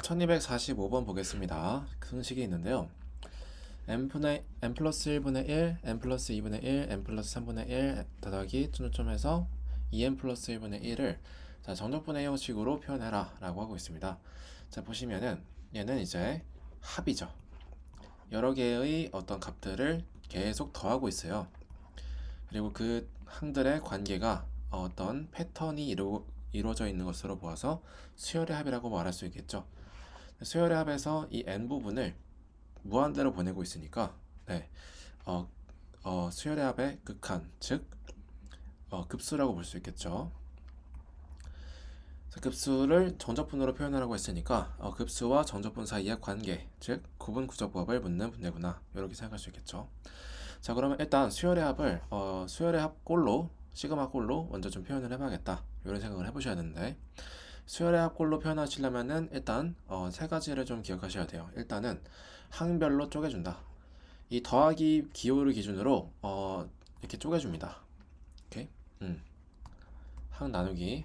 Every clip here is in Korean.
1245번 보겠습니다. 공식이 있는데요. n 플러스 1분의 1, n 플러스 2분의 1, n 플러스 3분의 1 더하기 tun점에서 2n 플러스 1분의 1을 정적분의 형식으로 표현해라 라고 하고 있습니다. 자, 보시면은 얘는 이제 합이죠. 여러 개의 어떤 값들을 계속 더하고 있어요. 그리고 그 항들의 관계가 어떤 패턴이 이루어져 있는 것으로 보아서 수열의 합이라고 말할 수 있겠죠. 수열의 합에서 이 n 부분을 무한대로 보내고 있으니까 네, 수열의 합의 극한, 즉 급수라고 볼 수 있겠죠. 급수를 정적분으로 표현하라고 했으니까 급수와 정적분 사이의 관계, 즉 구분 구조법을 묻는 문제구나, 이렇게 생각할 수 있겠죠. 자, 그러면 일단 수열의 합을 수열의 합 꼴로, 시그마 꼴로 먼저 좀 표현을 해봐야겠다, 이런 생각을 해보셔야 되는데, 수열의 합 꼴로 표현하시려면은 일단 세 가지를 좀 기억하셔야 돼요. 일단은 항별로 쪼개준다. 이 더하기 기호를 기준으로 이렇게 쪼개줍니다. 오케이? 항 나누기.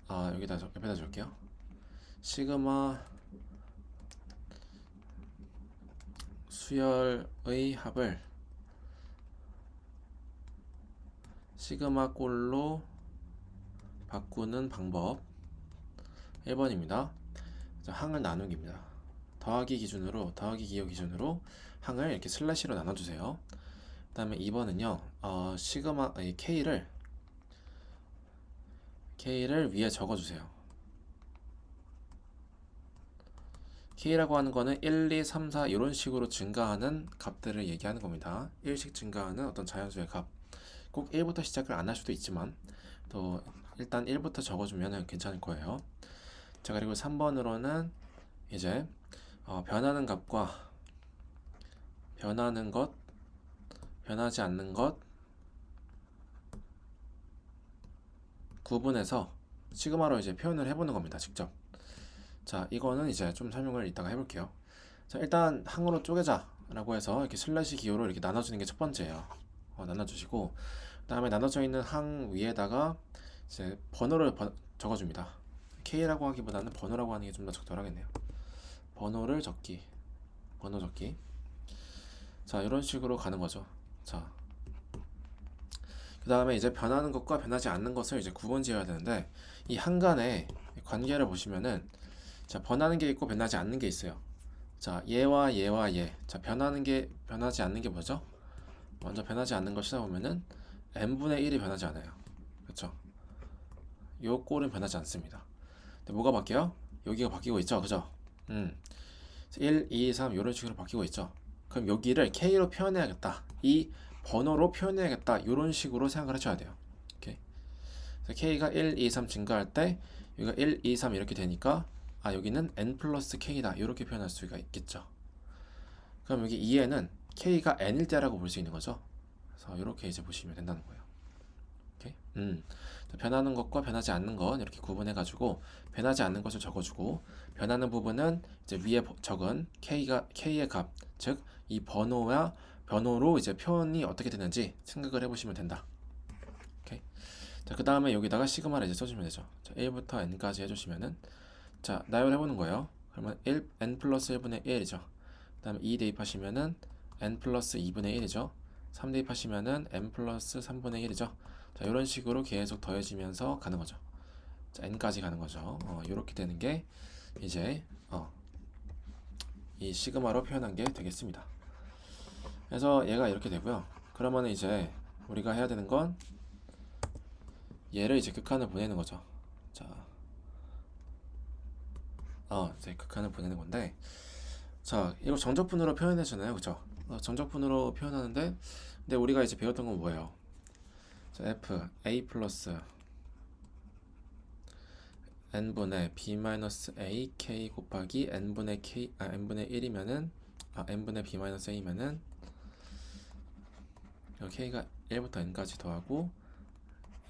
옆에다 줄게요. 시그마 수열의 합을 시그마 꼴로 바꾸는 방법 1번입니다. 항을 나누기입니다. 더하기 기호 기준으로 항을 이렇게 슬래시로 나눠주세요. 그 다음에 2번은요, K를 위에 적어주세요. K라고 하는 거는 1, 2, 3, 4 이런 식으로 증가하는 값들을 얘기하는 겁니다. 1씩 증가하는 어떤 자연수의 값. 꼭 1부터 시작을 안 할 수도 있지만 또 일단 1부터 적어주면 괜찮을 거예요. 자, 그리고 3번으로는 이제 변하는 값과 변하는 것, 변하지 않는 것 구분해서 시그마로 이제 표현을 해보는 겁니다. 직접. 자, 이거는 이제 좀 설명을 이따가 해볼게요. 자, 일단 항으로 쪼개자 라고 해서 이렇게 슬래시 기호로 이렇게 나눠주는 게 첫 번째예요. 나눠주시고, 그 다음에 나눠져 있는 항 위에다가 이제 번호를 적어줍니다. K라고 하기보다는 번호라고 하는 게 좀 더 적절하겠네요. 번호 적기. 자, 이런 식으로 가는 거죠. 자, 그 다음에 이제 변하는 것과 변하지 않는 것을 이제 구분 지어야 되는데, 이 한 간의 관계를 보시면은, 자, 변하는 게 있고 변하지 않는 게 있어요. 자, 얘와 얘. 자, 변하지 않는 게 뭐죠? 먼저 변하지 않는 걸 찾아보면은 n분의 1이 변하지 않아요. 그쵸? 요 꼴은 변하지 않습니다. 근데 뭐가 바뀌어요? 여기가 바뀌고 있죠. 그죠? 1, 2, 3 이런 식으로 바뀌고 있죠. 그럼 여기를 K로 표현해야겠다, 이 번호로 표현해야겠다, 이런 식으로 생각을 하셔야 돼요. 오케이? 그래서 K가 1, 2, 3 증가할 때 여기가 1, 2, 3 이렇게 되니까 여기는 n 플러스 K다, 이렇게 표현할 수가 있겠죠. 그럼 여기 2에는 K가 n일 때라고 볼 수 있는 거죠. 그래서 이렇게 이제 보시면 된다는 거예요. 오케이? 변하는 것과 변하지 않는 것 이렇게 구분해가지고 변하지 않는 것을 적어주고, 변하는 부분은 이제 위에 적은 K의 값, 즉 이 번호로 이제 표현이 어떻게 되는지 생각을 해보시면 된다. 오케이? 자, 그 다음에 여기다가 시그마를 이제 써주면 되죠. 자, 1부터 n까지 해주시면은, 자, 나열해보는 거예요. 그러면 n 플러스 1분의 1이죠. 그 다음에 2 대입하시면은 n 플러스 2분의 1이죠. 3 대입하시면은 n 플러스 3분의 1이죠. 자, 이런 식으로 계속 더해지면서 가는 거죠. 자, n까지 가는 거죠. 이렇게 되는 게 이제 이 시그마로 표현한 게 되겠습니다. 그래서 얘가 이렇게 되고요. 그러면 이제 우리가 해야 되는 건 얘를 이제 극한을 보내는 거죠. 자, 이제 극한을 보내는 건데, 자, 이거 정적분으로 표현해주잖아요, 그죠? 정적분으로 표현하는데, 근데 우리가 이제 배웠던 건 뭐예요? 자, f a 플러스 n분의 b 마이너스 a k 곱하기 n분의 1이면은 n분의 b 마이너스 a면은 k가 1부터 n까지 더하고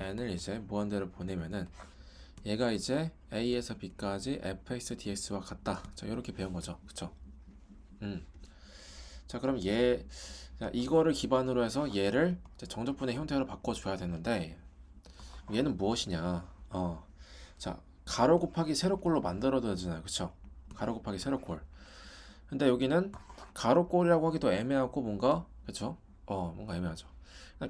n을 이제 무한대로 보내면은 얘가 이제 a에서 b까지 fx dx와 같다. 자, 이렇게 배운 거죠. 그쵸? 자, 그럼 이거를 기반으로 해서 얘를 정적분의 형태로 바꿔줘야 되는데, 얘는 무엇이냐? 자, 가로 곱하기 세로꼴로 만들어도 되잖아요. 그쵸? 가로 곱하기 세로꼴. 근데 여기는 가로꼴이라고 하기도 애매하고 뭔가 그쵸? 뭔가 애매하죠.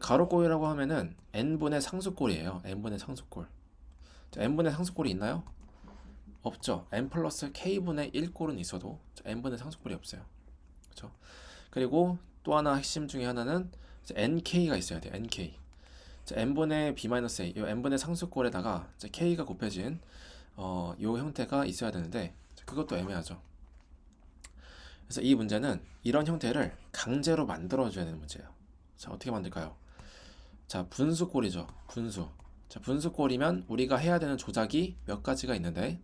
가로꼴이라고 하면은 n분의 상수꼴이에요. n분의 상수꼴. 자, n분의 상수꼴이 있나요? 없죠. n 플러스 k분의 1꼴은 있어도 n분의 상수꼴이 없어요. 그쵸? 그리고 또 하나 핵심 중에 하나는 nk가 있어야 돼요. nk. 자, n분의 b-a, 이 n분의 상수꼴에다가 k가 곱해진 요 형태가 있어야 되는데 그것도 애매하죠. 그래서 이 문제는 이런 형태를 강제로 만들어줘야 되는 문제예요. 자, 어떻게 만들까요? 자, 분수꼴이죠. 분수. 자, 분수꼴이면 우리가 해야 되는 조작이 몇 가지가 있는데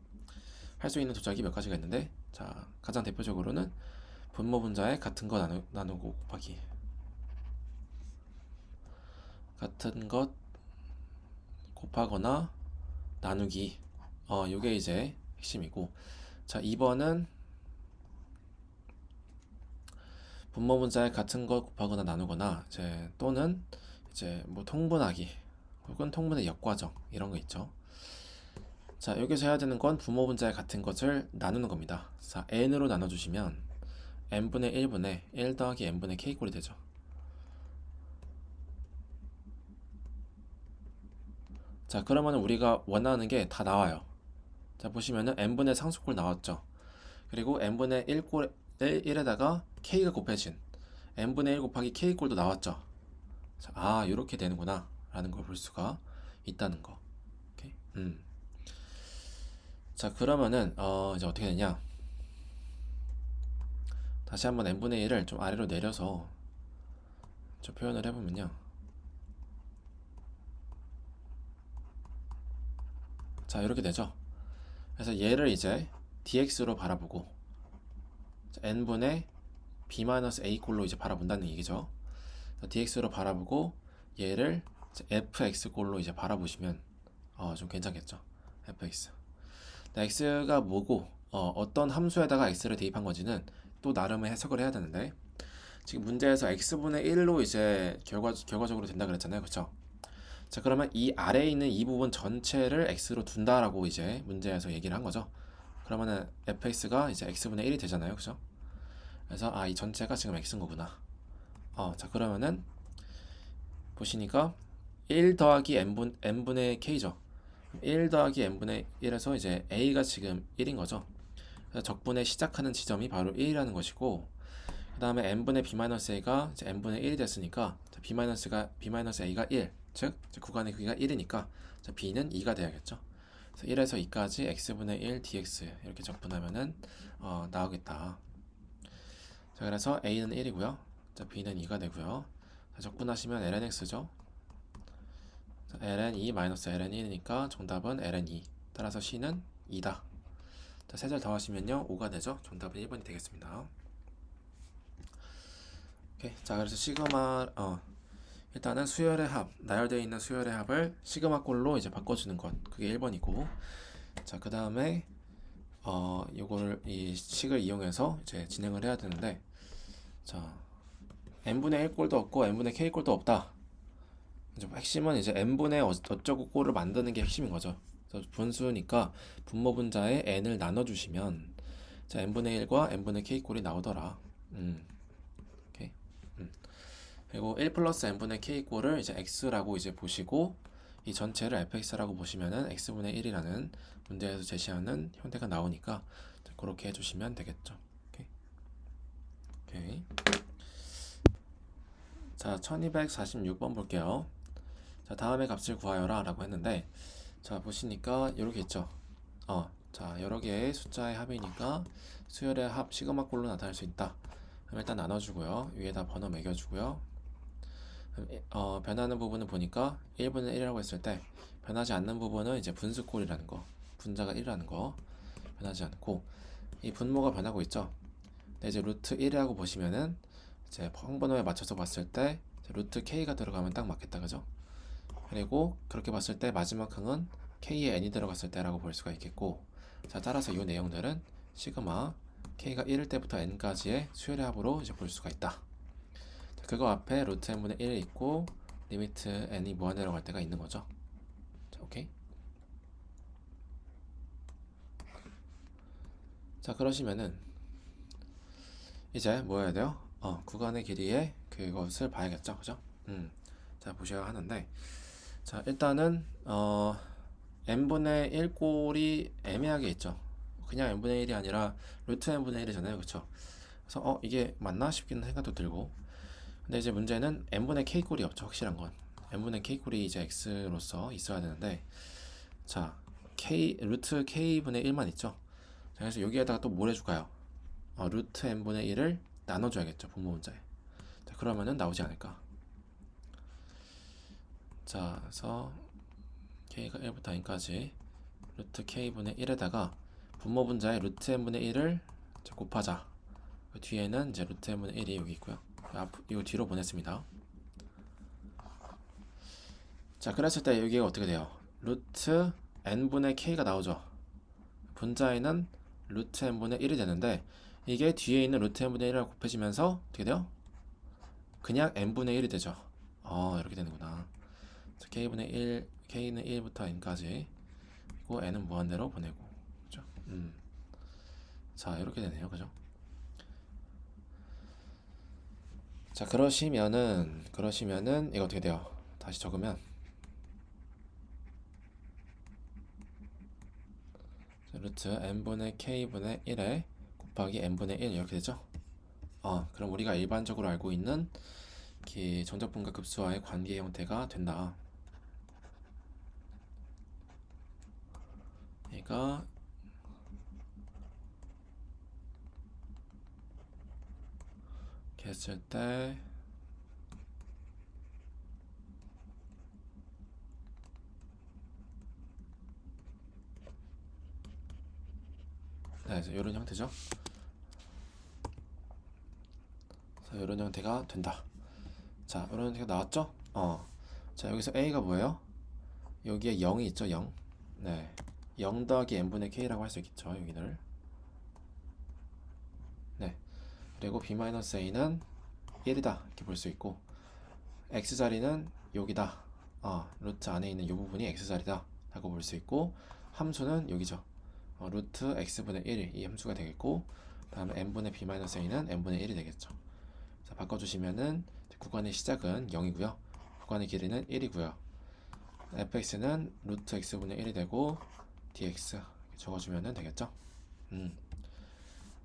할 수 있는 조작이 몇 가지가 있는데 자, 가장 대표적으로는 분모 분자에 같은 거 나누고 곱하기 같은 것 곱하거나 나누기 요게 이제 핵심이고 자 2번은 분모 분자에 같은 것 곱하거나 나누거나 이제 또는 이제 뭐 통분하기 혹은 통분의 역과정 이런 거 있죠. 자 여기서 해야 되는 건 분모 분자에 같은 것을 나누는 겁니다. 자 n으로 나눠주시면 n분의 1분의 1 더하기 n분의 k꼴이 되죠. 자 그러면 우리가 원하는 게 다 나와요. 자 보시면은 n분의 상수꼴 나왔죠. 그리고 n분의 1꼴 1에다가 k가 곱해진 n분의 1 곱하기 k꼴도 나왔죠. 자, 이렇게 되는구나 라는 걸 볼 수가 있다는 거. 오케이? 자 그러면은 이제 어떻게 되냐, 다시 한번 n분의 1을 좀 아래로 내려서 저 표현을 해보면요, 자 이렇게 되죠. 그래서 얘를 이제 dx로 바라보고 n분의 b-a 꼴로 이제 바라본다는 얘기죠. dx로 바라보고 얘를 fx 꼴로 이제 바라보시면 좀 괜찮겠죠. fx. x가 뭐고 어떤 함수에다가 x를 대입한 건지는 또 나름의 해석을 해야 되는데 지금 문제에서 x분의 1로 이제 결과적으로 된다 그랬잖아요. 그쵸? 자 그러면 이 아래에 있는 이 부분 전체를 x로 둔다라고 이제 문제에서 얘기를 한 거죠. 그러면은 fx가 이제 x분의 1이 되잖아요. 그죠? 그래서 이 전체가 지금 x인 거구나. 자 그러면은 보시니까 1 더하기 n분의 k죠. 1 더하기 n분의 1에서 이제 a가 지금 1인 거죠. 그래서 적분의 시작하는 지점이 바로 1이라는 것이고 그 다음에 n분의 b-a가 이제 n분의 1이 됐으니까 b-a가 1, 즉 구간의 크기가 1이니까 b는 2가 돼야겠죠. 그래서 1에서 2까지 x분의 1 dx 이렇게 적분하면은 나오겠다. 자 그래서 a는 1이고요. 자 b는 2가 되고요. 자, 적분하시면 lnx죠. ln 2 마이너스 ln 1이니까 정답은 ln 2. 따라서 c는 2다. 자, 세 줄 더하시면요 5가 되죠. 정답은 1번이 되겠습니다. 오케이. 자 그래서 시그마 일단은 수열의 합, 나열되어 있는 수열의 합을 시그마 꼴로 이제 바꿔주는 것, 그게 1번이고 자 그 다음에 요거를 이 식을 이용해서 이제 진행을 해야 되는데 자 n분의 1 꼴도 없고 n분의 k 꼴도 없다. 이제 핵심은 이제 n분의 어쩌고 꼴을 만드는 게 핵심인 거죠. 그래서 분수니까 분모 분자에 n을 나눠주시면 자 n분의 1과 n분의 k 꼴이 나오더라. 오케이. 그리고 1 플러스 n분의 k 꼴을 이제 x라고 이제 보시고 이 전체를 fx라고 보시면은 x분의 1이라는 문제에서 제시하는 형태가 나오니까 그렇게 해주시면 되겠죠. 오케이. 오케이. 자 1246번 볼게요. 자 다음의 값을 구하여라 라고 했는데 자 보시니까 이렇게 있죠. 자 여러 개의 숫자의 합이니까 수열의 합 시그마 꼴로 나타낼 수 있다. 그럼 일단 나눠주고요. 위에다 번호 매겨주고요. 변하는 부분은 보니까 1분의 1이라고 했을 때 변하지 않는 부분은 이제 분수꼴이라는 거, 분자가 1이라는 거 변하지 않고 이 분모가 변하고 있죠. 근데 이제 루트 1이라고 보시면은 이제 항번호에 맞춰서 봤을 때 루트 k가 들어가면 딱 맞겠다, 그죠? 그리고 그렇게 봤을 때 마지막 항은 k에 n이 들어갔을 때라고 볼 수가 있겠고 자 따라서 이 내용들은 시그마 k가 1일 때부터 n까지의 수열의 합으로 이제 볼 수가 있다. 자, 그거 앞에 루트 n분의 1이 있고 리미트 n이 무한대로 갈 때가 있는 거죠. 자, 오케이. 자, 그러시면은 이제 뭐 해야 돼요? 구간의 길이의 그것을 봐야겠죠, 그죠? 자, 보셔야 하는데, 자, 일단은 n분의 1 꼴이 애매하게 있죠. 그냥 n분의 1이 아니라 루트 n분의 1이잖아요, 그쵸? 그래서 이게 맞나 싶기는 생각도 들고, 근데 이제 문제는 n분의 k 꼴이 없죠, 확실한 건. n분의 k 꼴이 이제 x로서 있어야 되는데, 자, 루트 k분의 1만 있죠. 자, 그래서 여기에다가 또 뭘 해줄까요? 루트 n분의 1을 나눠줘야겠죠, 분모 문자에. 자, 그러면은 나오지 않을까. 자, 그래서 k가 1부터 n까지 루트 k분의 1에다가 분모 분자에 루트 n분의 1을 곱하자. 그 뒤에는 이제 루트 n분의 1이 여기 있고요. 이거 뒤로 보냈습니다. 자, 그랬을 때 여기가 어떻게 돼요? 루트 n분의 k가 나오죠. 분자에는 루트 n분의 1이 되는데, 이게 뒤에 있는 루트 n분의 1이랑 곱해지면서 어떻게 돼요? 그냥 n분의 1이 되죠. 이렇게 되는구나. 자, k분의 1, k는 1부터 n까지, 그리고 n은 무한대로 보내고, 그죠? 자, 이렇게 되네요, 그죠? 자, 그러시면은 이거 어떻게 돼요? 다시 적으면 루트 n분의 k분의 1에 곱하기 n분의 1 이렇게 되죠? 그럼 우리가 일반적으로 알고 있는 정적분과 급수와의 관계 형태가 된다. 얘가 이렇게 했을 때 네, 이런 형태죠. 그래서 이런 형태가 된다. 자, 이런 형태가 나왔죠? 자, 여기서 a가 뭐예요? 여기에 0이 있죠, 0. 네, 0 더하기 n분의 k라고 할 수 있겠죠, 여기를. 네, 그리고 b-a는 1이다 이렇게 볼 수 있고, x자리는 여기다. 루트 안에 있는 이 부분이 x자리다 라고 볼 수 있고, 함수는 여기죠. 루트 x분의 1이 이 함수가 되겠고, 다음에 n분의 b-a는 n분의 1이 되겠죠. 자, 바꿔주시면은 구간의 시작은 0이고요. 구간의 길이는 1이고요. fx는 루트 x분의 1이 되고 dx 적어주면 되겠죠.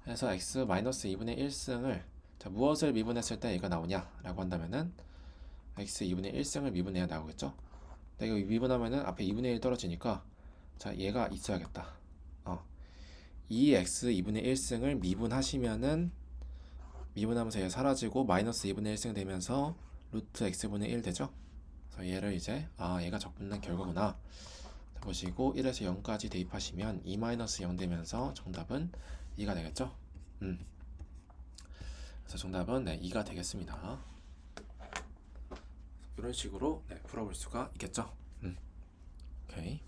그래서 x 마이너스 2분의 1승을, 자, 무엇을 미분했을 때 얘가 나오냐 라고 한다면은 x 2분의 1승을 미분해야 나오겠죠. 근데 이거 미분하면은 앞에 2분의 1 떨어지니까, 자, 얘가 있어야겠다. 이 x 2분의 1승을 미분하면서 얘 사라지고 마이너스 2분의 1승 되면서 루트 x분의 1 되죠. 그래서 얘를 이제 얘가 적분된 결과구나 보시고 1에서 0까지 대입하시면 2-0 되면서 정답은 2가 되겠죠. 그래서 정답은 2가 되겠습니다. 이런 식으로 풀어볼 수가 있겠죠. 오케이.